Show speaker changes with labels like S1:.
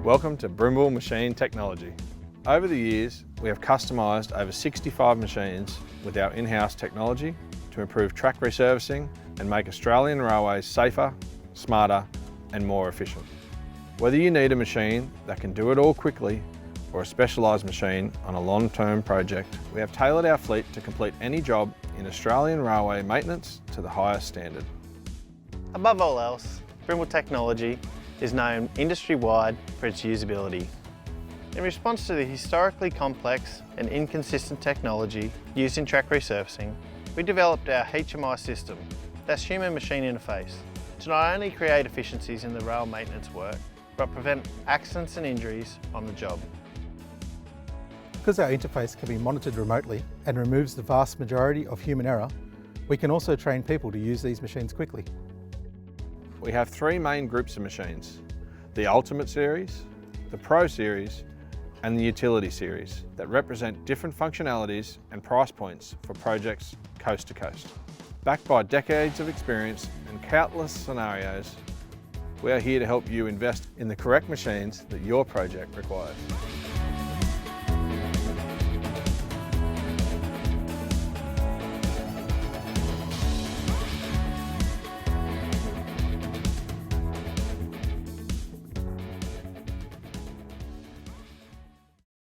S1: Welcome to Brimble Machine Technology. Over the years, we have customised over 65 machines with our in-house technology to improve track resurfacing and make Australian railways safer, smarter and more efficient. Whether you need a machine that can do it all quickly or a specialised machine on a long-term project, we have tailored our fleet to complete any job in Australian railway maintenance to the highest standard.
S2: Above all else, Brimble Technology is known industry-wide for its usability. In response to the historically complex and inconsistent technology used in track resurfacing, we developed our HMI system, that's human-machine interface, to not only create efficiencies in the rail maintenance work, but prevent accidents and injuries on the job.
S3: Because our interface can be monitored remotely and removes the vast majority of human error, we can also train people to use these machines quickly.
S1: We have three main groups of machines: the Ultimate Series, the Pro Series and the Utility Series that represent different functionalities and price points for projects coast to coast. Backed by decades of experience and countless scenarios, we are here to help you invest in the correct machines that your project requires.